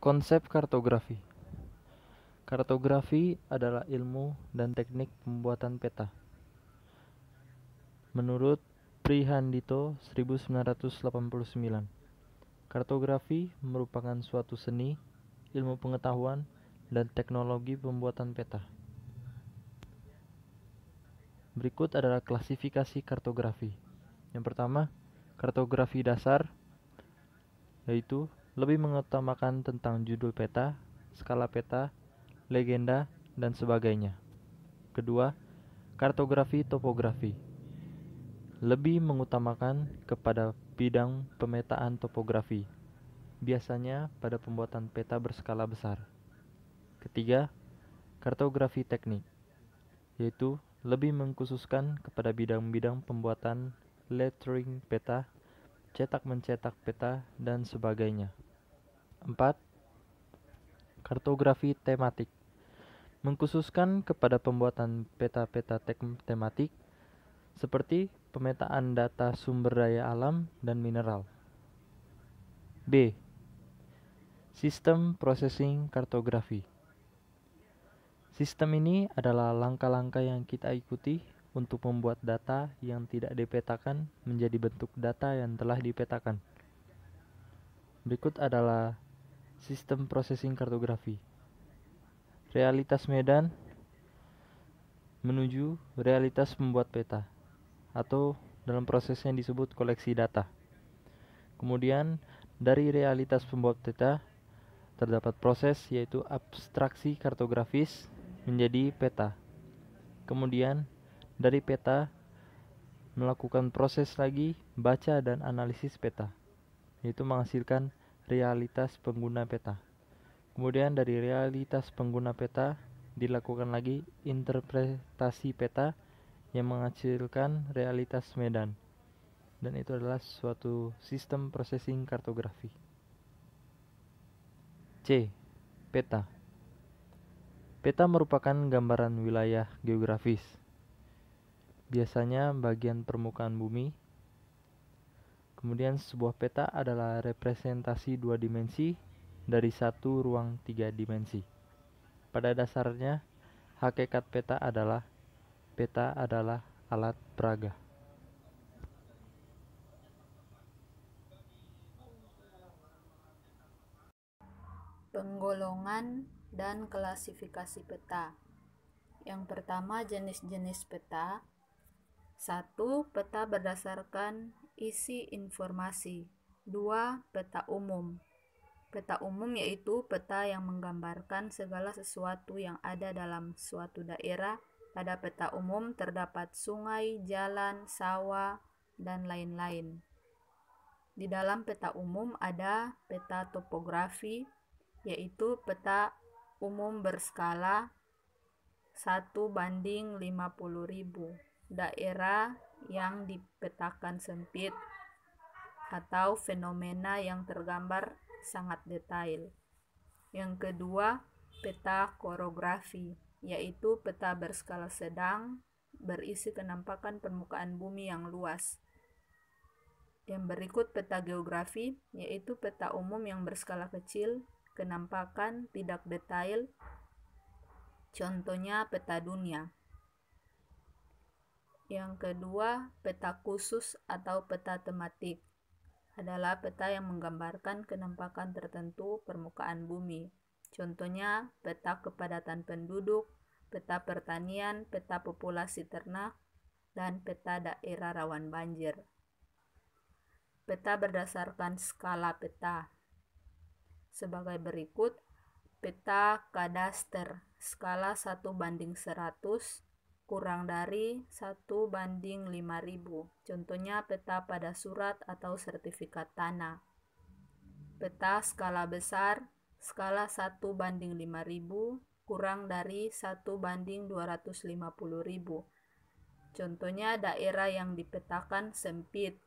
Konsep kartografi. Kartografi adalah ilmu dan teknik pembuatan peta. Menurut Prihandito 1989, kartografi merupakan suatu seni, ilmu pengetahuan, dan teknologi pembuatan peta. Berikut adalah klasifikasi kartografi. Yang pertama, kartografi dasar, yaitu lebih mengutamakan tentang judul peta, skala peta, legenda, dan sebagainya. Kedua, kartografi topografi, lebih mengutamakan kepada bidang pemetaan topografi, biasanya pada pembuatan peta berskala besar. Ketiga, kartografi teknik, yaitu lebih mengkhususkan kepada bidang-bidang pembuatan lettering peta, cetak-mencetak peta, dan sebagainya. 4. Kartografi tematik, mengkhususkan kepada pembuatan peta-peta tematik seperti pemetaan data sumber daya alam dan mineral. B. Sistem processing kartografi. Sistem ini adalah langkah-langkah yang kita ikuti untuk membuat data yang tidak dipetakan menjadi bentuk data yang telah dipetakan. Berikut adalah sistem processing kartografi. Realitas medan menuju realitas membuat peta, atau dalam prosesnya disebut koleksi data. Kemudian dari realitas pembuat peta terdapat proses yaitu abstraksi kartografis menjadi peta. Kemudian dari peta melakukan proses lagi baca dan analisis peta, yaitu menghasilkan realitas pengguna peta. Kemudian dari realitas pengguna peta dilakukan lagi interpretasi peta yang menghasilkan realitas medan. Dan itu adalah suatu sistem processing kartografi. C. Peta. Peta merupakan gambaran wilayah geografis, biasanya bagian permukaan bumi. Kemudian sebuah peta adalah representasi dua dimensi dari satu ruang tiga dimensi. Pada dasarnya, hakikat peta adalah alat peraga. Penggolongan dan klasifikasi peta. Yang pertama, jenis-jenis peta. 1. Peta berdasarkan isi informasi. 2. Peta umum. Peta umum yaitu peta yang menggambarkan segala sesuatu yang ada dalam suatu daerah. Pada peta umum terdapat sungai, jalan, sawah, dan lain-lain. Di dalam peta umum ada peta topografi, yaitu peta umum berskala 1:50.000. Daerah yang dipetakan sempit atau fenomena yang tergambar sangat detail. Yang kedua, peta korografi, yaitu peta berskala sedang berisi kenampakan permukaan bumi yang luas. Yang berikut peta geografi, yaitu peta umum yang berskala kecil, kenampakan tidak detail, contohnya peta dunia. Yang kedua, peta khusus atau peta tematik adalah peta yang menggambarkan kenampakan tertentu permukaan bumi. Contohnya peta kepadatan penduduk, peta pertanian, peta populasi ternak, dan peta daerah rawan banjir. Peta berdasarkan skala peta sebagai berikut. Peta kadaster skala 1:100 kurang dari 1:5000. Contohnya peta pada surat atau sertifikat tanah. Peta skala besar skala 1:5000 kurang dari 1:250.000. Contohnya daerah yang dipetakan sempit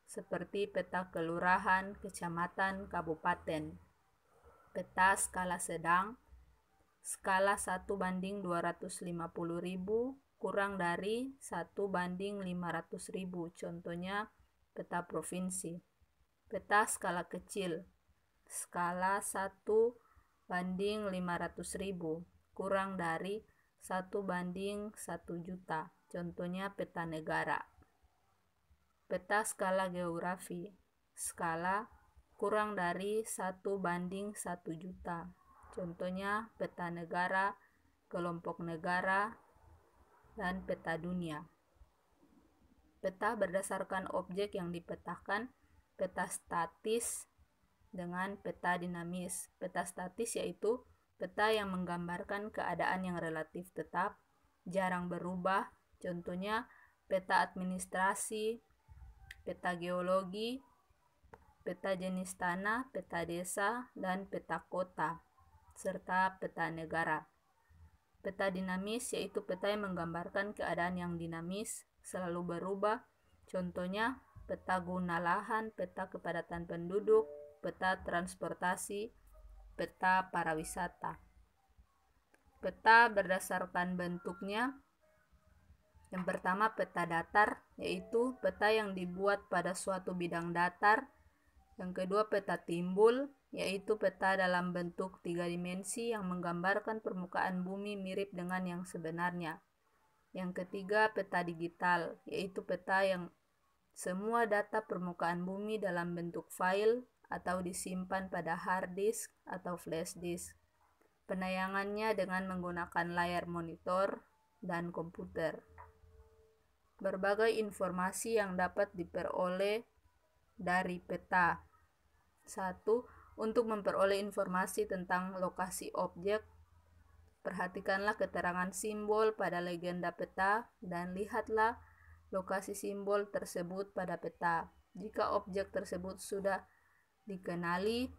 seperti peta kelurahan, kecamatan, kabupaten. Peta skala sedang skala 1:250.000 kurang dari 1:500.000. Contohnya peta provinsi. Peta skala kecil skala 1:500.000, kurang dari 1:1 juta. Contohnya peta negara. Peta skala geografi, skala kurang dari 1:1 juta. Contohnya peta negara, kelompok negara, dan peta dunia. Peta berdasarkan objek yang dipetakan, peta statis dengan peta dinamis. Peta statis yaitu peta yang menggambarkan keadaan yang relatif tetap, jarang berubah. Contohnya peta administrasi, peta geologi, peta jenis tanah, peta desa, dan peta kota, serta peta negara. Peta dinamis yaitu peta yang menggambarkan keadaan yang dinamis, selalu berubah. Contohnya peta guna lahan, peta kepadatan penduduk, peta transportasi, peta pariwisata. Peta berdasarkan bentuknya. Yang pertama peta datar, yaitu peta yang dibuat pada suatu bidang datar. Yang kedua peta timbul, yaitu peta dalam bentuk 3 dimensi yang menggambarkan permukaan bumi mirip dengan yang sebenarnya. Yang ketiga peta digital, yaitu peta yang semua data permukaan bumi dalam bentuk file atau disimpan pada hard disk atau flash disk. Penayangannya dengan menggunakan layar monitor dan komputer. Berbagai informasi yang dapat diperoleh dari peta. 1. Untuk memperoleh informasi tentang lokasi objek, perhatikanlah keterangan simbol pada legenda peta dan lihatlah lokasi simbol tersebut pada peta. Jika objek tersebut sudah dikenali,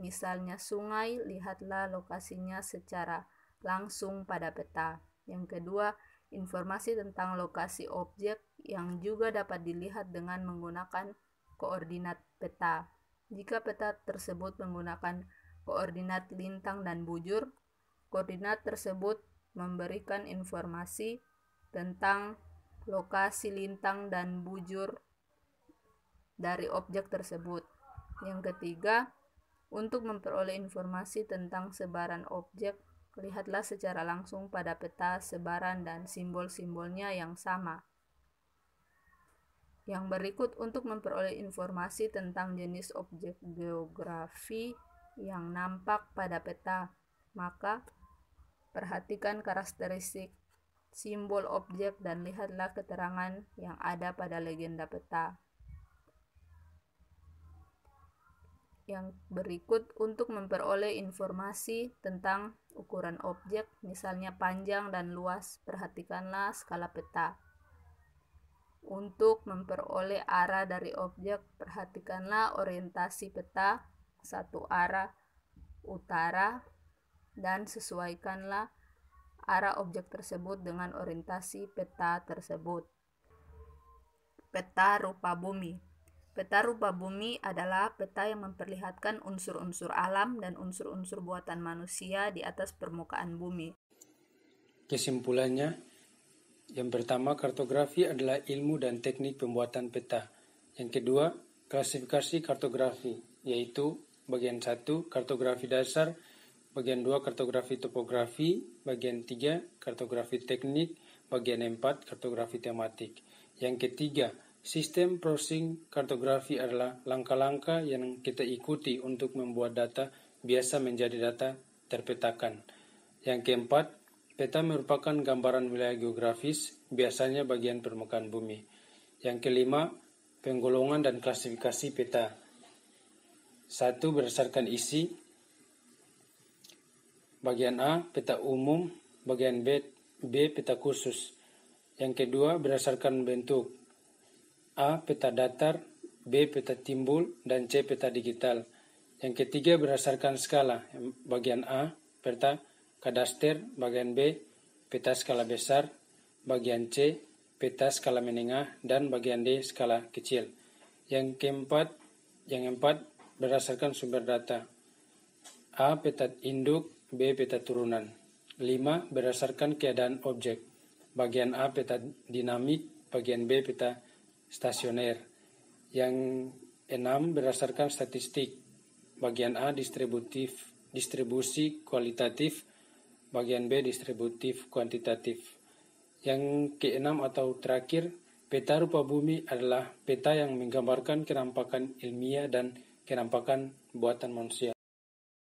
misalnya sungai, lihatlah lokasinya secara langsung pada peta. Yang kedua, informasi tentang lokasi objek yang juga dapat dilihat dengan menggunakan koordinat peta. Jika peta tersebut menggunakan koordinat lintang dan bujur, koordinat tersebut memberikan informasi tentang lokasi lintang dan bujur dari objek tersebut. Yang ketiga, untuk memperoleh informasi tentang sebaran objek, lihatlah secara langsung pada peta sebaran dan simbol-simbolnya yang sama. Yang berikut untuk memperoleh informasi tentang jenis objek geografi yang nampak pada peta, maka perhatikan karakteristik simbol objek dan lihatlah keterangan yang ada pada legenda peta. Yang berikut untuk memperoleh informasi tentang ukuran objek, misalnya panjang dan luas, perhatikanlah skala peta. Untuk memperoleh arah dari objek, perhatikanlah orientasi peta, satu arah utara, dan sesuaikanlah arah objek tersebut dengan orientasi peta tersebut. Peta rupa bumi. Peta rupa bumi adalah peta yang memperlihatkan unsur-unsur alam dan unsur-unsur buatan manusia di atas permukaan bumi. Kesimpulannya, yang pertama, kartografi adalah ilmu dan teknik pembuatan peta. Yang kedua, klasifikasi kartografi, yaitu bagian 1, kartografi dasar, bagian 2, kartografi topografi, bagian 3, kartografi teknik, bagian 4, kartografi tematik. Yang ketiga, sistem processing kartografi adalah langkah-langkah yang kita ikuti untuk membuat data biasa menjadi data terpetakan. Yang keempat, peta merupakan gambaran wilayah geografis, biasanya bagian permukaan bumi. Yang kelima, penggolongan dan klasifikasi peta. 1. Berdasarkan isi. Bagian A, peta umum. Bagian B, peta khusus. Yang kedua, berdasarkan bentuk. A. Peta datar, B. Peta timbul, dan C. Peta digital. Yang ketiga berdasarkan skala. Bagian A. Peta kadaster, bagian B. Peta skala besar, bagian C. Peta skala menengah, dan bagian D. Skala kecil. Yang keempat, berdasarkan sumber data. A. Peta induk, B. Peta turunan. 5. Berdasarkan keadaan objek. Bagian A. Peta dinamik, bagian B. Peta stasioner. Yang 6. Berdasarkan statistik. bagian A distribusi kualitatif, bagian B distributif kuantitatif. Yang keenam atau terakhir, peta rupa bumi adalah peta yang menggambarkan kenampakan ilmiah dan kenampakan buatan manusia.